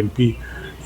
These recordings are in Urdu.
MP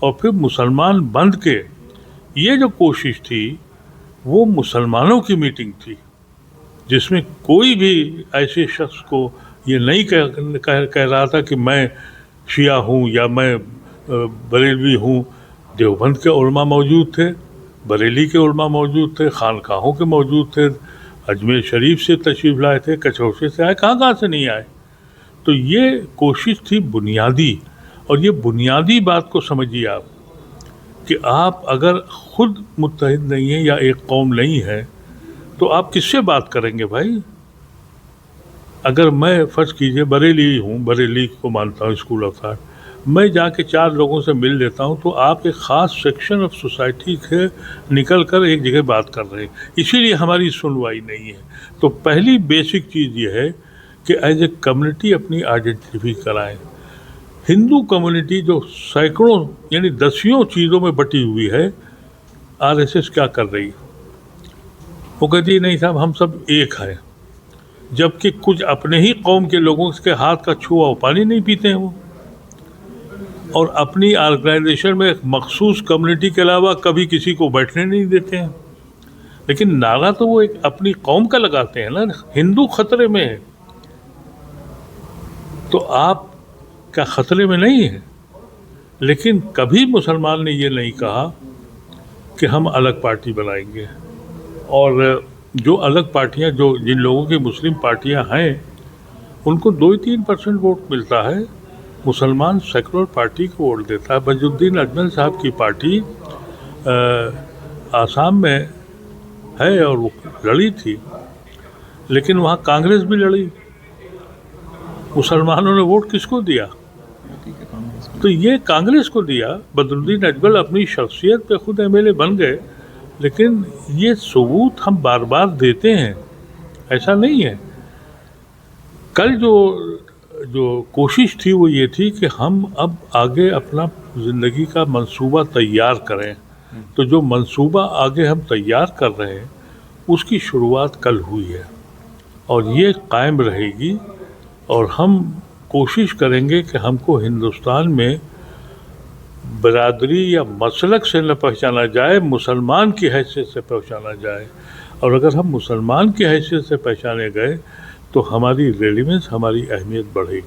اور پھر مسلمان بند کے یہ جو کوشش تھی وہ مسلمانوں کی میٹنگ تھی، جس میں کوئی بھی ایسے شخص کو یہ نہیں کہہ رہا تھا کہ میں شیعہ ہوں یا میں بریلوی ہوں. دیوبند کے علماء موجود تھے، بریلی کے علماء موجود تھے، خانقاہوں کے موجود تھے، اجمیر شریف سے تشریف لائے تھے، کچھوشے سے آئے، کہاں سے نہیں آئے. تو یہ کوشش تھی بنیادی. اور یہ بنیادی بات کو سمجھیے آپ کہ آپ اگر خود متحد نہیں ہیں یا ایک قوم نہیں ہے تو آپ کس سے بات کریں گے بھائی؟ اگر میں فرض کیجئے بریلی ہوں، بریلی کو مانتا ہوں اسکول آف تھاٹ، میں جا کے 4 لوگوں سے مل لیتا ہوں تو آپ ایک خاص سیکشن آف سوسائٹی کے نکل کر ایک جگہ بات کر رہے ہیں، اسی لیے ہماری سنوائی نہیں ہے. تو پہلی بیسک چیز یہ ہے کہ ایز اے کمیونٹی اپنی آئیڈینٹیفائی کرائیں. ہندو کمیونٹی جو سینکڑوں یعنی دسیوں چیزوں میں بٹی ہوئی ہے، RSS کیا کر رہی ہے؟ وہ کہتی ہے نہیں صاحب ہم سب ایک ہیں، جبکہ کچھ اپنے ہی قوم کے لوگوں کے ہاتھ کا چھوا ہوا پانی نہیں پیتے ہیں وہ، اور اپنی آرگنائزیشن میں ایک مخصوص کمیونٹی کے علاوہ کبھی کسی کو بیٹھنے نہیں دیتے ہیں. لیکن نعرہ تو وہ ایک اپنی قوم کا لگاتے ہیں نا، ہندو خطرے میں ہے تو آپ کیا خطرے میں نہیں ہیں؟ لیکن کبھی مسلمان نے یہ نہیں کہا کہ ہم الگ پارٹی بنائیں گے. اور جو الگ پارٹیاں جو جن لوگوں کی مسلم پارٹیاں ہیں ان کو 2-3% ووٹ ملتا ہے، مسلمان سیکولر پارٹی کو ووٹ دیتا ہے. بدر الدین اجمل صاحب کی پارٹی آسام میں ہے اور وہ لڑی تھی، لیکن وہاں کانگریس بھی لڑی. مسلمانوں نے ووٹ کس کو دیا؟ تو یہ کانگریس کو دیا. بدر الدین اجمل اپنی شخصیت پہ خود MLA بن گئے، لیکن یہ ثبوت ہم بار بار دیتے ہیں، ایسا نہیں ہے. کل جو کوشش تھی وہ یہ تھی کہ ہم اب آگے اپنا زندگی کا منصوبہ تیار کریں. تو جو منصوبہ آگے ہم تیار کر رہے ہیں اس کی شروعات کل ہوئی ہے اور یہ قائم رہے گی. اور ہم کوشش کریں گے کہ ہم کو ہندوستان میں برادری یا مسلک سے نہ پہچانا جائے، مسلمان کی حیثیت سے پہچانا جائے. اور اگر ہم مسلمان کی حیثیت سے پہچانے گئے تو ہماری ریلیونس، ہماری اہمیت بڑھے گی.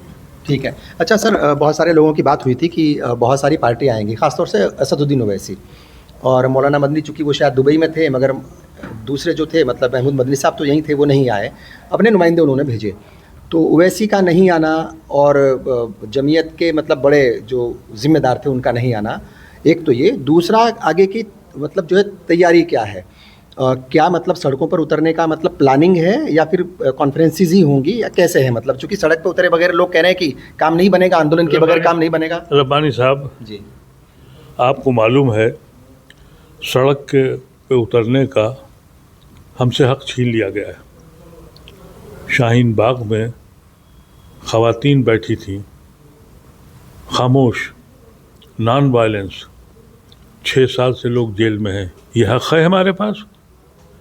ٹھیک ہے. اچھا سر، بہت سارے لوگوں کی بات ہوئی تھی کہ بہت ساری پارٹیاں آئیں گی، خاص طور سے اسد الدین اویسی اور مولانا مدنی، چونکہ وہ شاید دبئی میں تھے، مگر دوسرے جو تھے مطلب محمود مدنی صاحب تو یہیں تھے، وہ نہیں آئے، اپنے نمائندے انہوں نے بھیجے. تو اویسی کا نہیں آنا اور جمعیت کے مطلب بڑے جو ذمہ دار تھے ان کا نہیں آنا، ایک تو یہ. دوسرا آگے کی مطلب جو ہے تیاری کیا ہے؟ کیا مطلب سڑکوں پر اترنے کا مطلب پلاننگ ہے یا پھر کانفرنسز ہی ہوں گی یا کیسے ہے؟ مطلب چونکہ سڑک پہ اترے بغیر لوگ کہہ رہے ہیں کہ کام نہیں بنے گا، آندولن کے بغیر کام نہیں بنے گا. ربانی صاحب جی، آپ کو معلوم ہے سڑک پہ اترنے کا ہم سے حق چھین لیا گیا ہے. شاہین باغ میں خواتین بیٹھی تھیں خاموش، نان وائلنس. 6 سال سے لوگ جیل میں ہیں. یہ حق ہے ہمارے پاس؟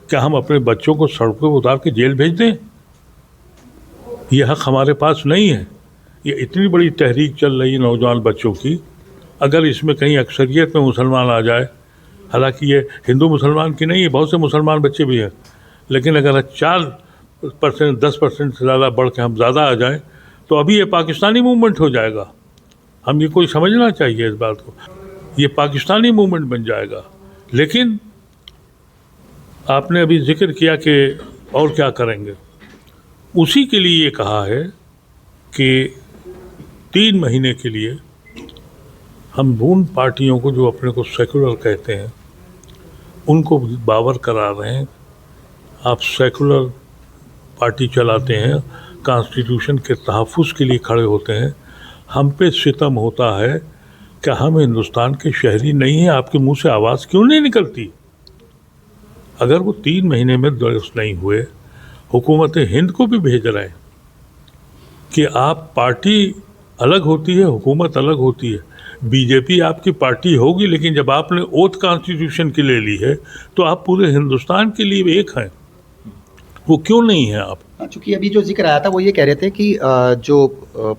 کیا ہم اپنے بچوں کو سڑکوں پہ اتار کے جیل بھیج دیں؟ یہ حق ہمارے پاس نہیں ہے. یہ اتنی بڑی تحریک چل رہی ہے نوجوان بچوں کی، اگر اس میں کہیں اکثریت میں مسلمان آ جائے، حالانکہ یہ ہندو مسلمان کی نہیں ہے، بہت سے مسلمان بچے بھی ہیں، لیکن اگر 4%، 10% سے زیادہ بڑھ کے ہم زیادہ آ جائیں تو ابھی یہ پاکستانی موومنٹ ہو جائے گا. ہم یہ کوئی سمجھنا چاہیے اس بات کو، یہ پاکستانی موومنٹ بن جائے گا. لیکن آپ نے ابھی ذکر کیا کہ اور کیا کریں گے، اسی کے لیے یہ کہا ہے کہ 3 مہینے کے لیے ہم ان پارٹیوں کو جو اپنے کو سیکولر کہتے ہیں ان کو باور کرا رہے ہیں آپ سیکولر پارٹی چلاتے ہیں، کانسٹیٹیوشن کے تحفظ کے لیے کھڑے ہوتے ہیں. ہم پہ ستم ہوتا ہے کہ ہم ہندوستان کے شہری نہیں ہیں. آپ کے منہ سے آواز کیوں نہیں نکلتی؟ اگر وہ 3 مہینے میں درست نہیں ہوئے، حکومت ہند کو بھی بھیج رہے ہیں کہ آپ پارٹی الگ ہوتی ہے، حکومت الگ ہوتی ہے. BJP آپ کی پارٹی ہوگی، لیکن جب آپ نے اوتھ کانسٹیٹیوشن کی لے لی ہے تو آپ پورے ہندوستان کے لیے ایک ہیں. وہ کیوں نہیں ہیں آپ؟ چونکہ ابھی جو ذکر آیا تھا وہ یہ کہہ رہے تھے کہ جو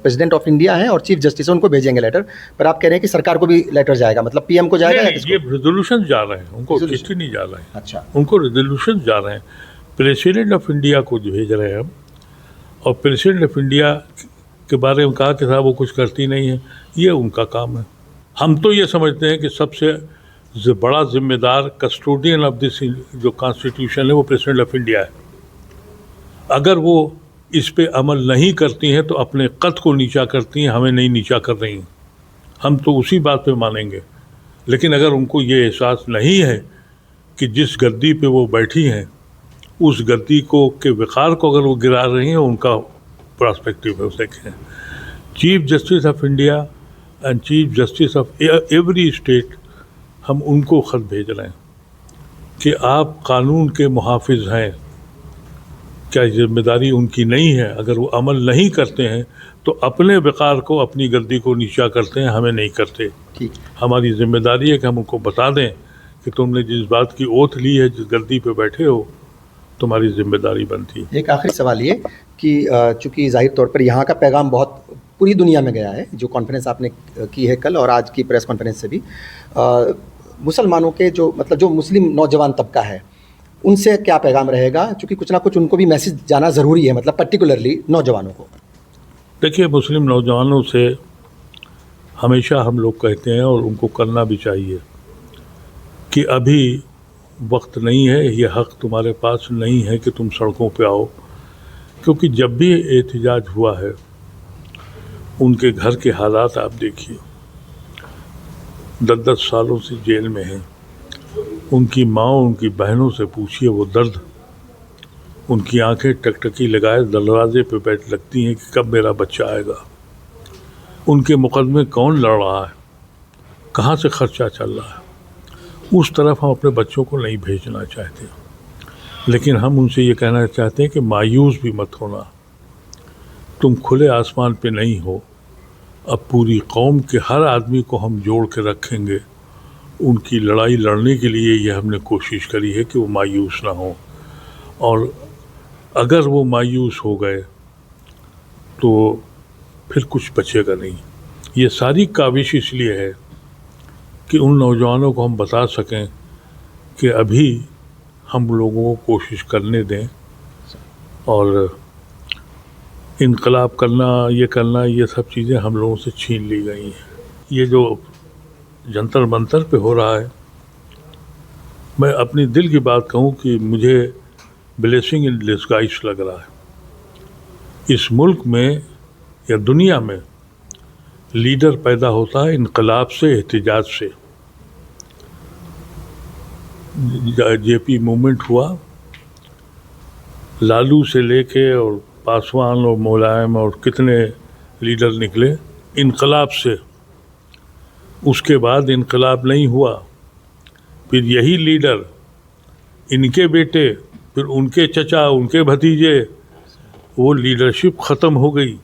پریزیڈنٹ آف انڈیا ہیں اور چیف جسٹس ہیں ان کو بھیجیں گے لیٹر، پر آپ کہہ رہے ہیں کہ سرکار کو بھی لیٹر جائے گا، مطلب پی ایم کو جائے گا یا کس کو؟ یہ ریزولوشن جا رہے ہیں، ان کو چٹھی نہیں جا رہے ہیں، اچھا، ان کو ریزولوشن جا رہے ہیں، پریزیڈنٹ آف انڈیا کو جو بھیج رہے ہیں ہم، اور پریزیڈنٹ آف انڈیا کے بارے میں کہا کہ صاحب وہ کچھ کرتی نہیں ہے، یہ ان کا کام ہے. ہم تو یہ سمجھتے ہیں کہ سب سے بڑا ذمہ دار کسٹوڈین آف دس جو کانسٹیٹیوشن ہے وہ پریزیڈنٹ آف انڈیا ہے. اگر وہ اس پہ عمل نہیں کرتی ہیں تو اپنے قد کو نیچا کرتی ہیں، ہمیں نہیں نیچا کر رہی ہیں، ہم تو اسی بات پہ مانیں گے. لیکن اگر ان کو یہ احساس نہیں ہے کہ جس گدی پہ وہ بیٹھی ہیں اس گدی کو کے وقار کو اگر وہ گرا رہی ہیں، ان کا پراسپیکٹیو ہے اسے کہیں. Chief justice of India and chief justice of every state, ہم ان کو خط بھیج رہے ہیں کہ آپ قانون کے محافظ ہیں، کیا ذمہ داری ان کی نہیں ہے؟ اگر وہ عمل نہیں کرتے ہیں تو اپنے وقار کو، اپنی گدی کو نیچا کرتے ہیں، ہمیں نہیں کرتے. ٹھیک، ہماری ذمہ داری ہے کہ ہم ان کو بتا دیں کہ تم نے جس بات کی اوتھ لی ہے، جس گدی پہ بیٹھے ہو، تمہاری ذمہ داری بنتی ہے. ایک آخری سوال یہ کہ چونکہ ظاہر طور پر یہاں کا پیغام بہت پوری دنیا میں گیا ہے، جو کانفرنس آپ نے کی ہے کل اور آج کی پریس کانفرنس سے بھی، مسلمانوں کے جو مطلب جو مسلم نوجوان طبقہ ہے ان سے کیا پیغام رہے گا؟ چونکہ کچھ نہ کچھ ان کو بھی میسج جانا ضروری ہے، مطلب پرٹیکولرلی نوجوانوں کو. دیکھیے، مسلم نوجوانوں سے ہمیشہ ہم لوگ کہتے ہیں اور ان کو کرنا بھی چاہیے کہ ابھی وقت نہیں ہے، یہ حق تمہارے پاس نہیں ہے کہ تم سڑکوں پہ آؤ. کیونکہ جب بھی احتجاج ہوا ہے ان کے گھر کے حالات آپ دیکھیے، 10 سالوں سے جیل میں ہیں. ان کی ماں، ان کی بہنوں سے پوچھیے وہ درد. ان کی آنکھیں ٹکٹکی لگائے دروازے پہ بیٹھ لگتی ہیں کہ کب میرا بچہ آئے گا. ان کے مقدمے کون لڑ رہا ہے، کہاں سے خرچہ چل رہا ہے. اس طرف ہم اپنے بچوں کو نہیں بھیجنا چاہتے، لیکن ہم ان سے یہ کہنا چاہتے ہیں کہ مایوس بھی مت ہونا. تم کھلے آسمان پہ نہیں ہو. اب پوری قوم کے ہر آدمی کو ہم جوڑ کے رکھیں گے. ان کی لڑائی لڑنے کے لیے یہ ہم نے کوشش کری ہے کہ وہ مایوس نہ ہوں، اور اگر وہ مایوس ہو گئے تو پھر کچھ بچے گا نہیں. یہ ساری کاوش اس لیے ہے کہ ان نوجوانوں کو ہم بتا سکیں کہ ابھی ہم لوگوں کو کوشش کرنے دیں، اور انقلاب کرنا، یہ سب چیزیں ہم لوگوں سے چھین لی گئی ہیں. یہ جو جنتر منتر پہ ہو رہا ہے، میں اپنی دل کی بات کہوں کہ مجھے بلیسنگ ان ڈسگائز لگ رہا ہے. اس ملک میں یا دنیا میں لیڈر پیدا ہوتا ہے انقلاب سے، احتجاج سے. جے پی موومنٹ ہوا، لالو سے لے کے اور پاسوان اور ملائم اور کتنے لیڈر نکلے انقلاب سے. اس کے بعد انقلاب نہیں ہوا، پھر یہی لیڈر، ان کے بیٹے، پھر ان کے چچا، ان کے بھتیجے، وہ لیڈرشپ ختم ہو گئی.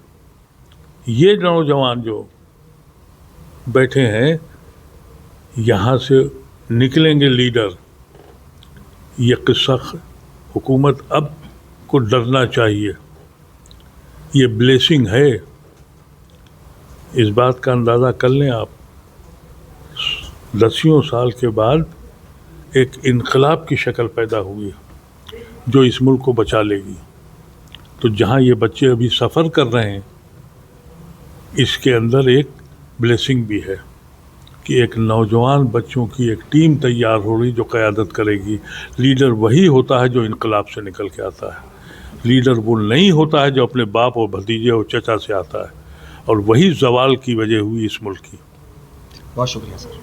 یہ نوجوان جو بیٹھے ہیں یہاں سے نکلیں گے لیڈر. یہ قصہ حکومت اب کو ڈرنا چاہیے. یہ بلیسنگ ہے، اس بات کا اندازہ کر لیں آپ. 10 سال کے بعد ایک انقلاب کی شکل پیدا ہوئی جو اس ملک کو بچا لے گی. تو جہاں یہ بچے ابھی سفر کر رہے ہیں، اس کے اندر ایک بلیسنگ بھی ہے کہ ایک نوجوان بچوں کی ایک ٹیم تیار ہو رہی جو قیادت کرے گی. لیڈر وہی ہوتا ہے جو انقلاب سے نکل کے آتا ہے. لیڈر وہ نہیں ہوتا ہے جو اپنے باپ اور بھتیجے اور چچا سے آتا ہے. اور وہی زوال کی وجہ ہوئی اس ملک کی. بہت شکریہ سر.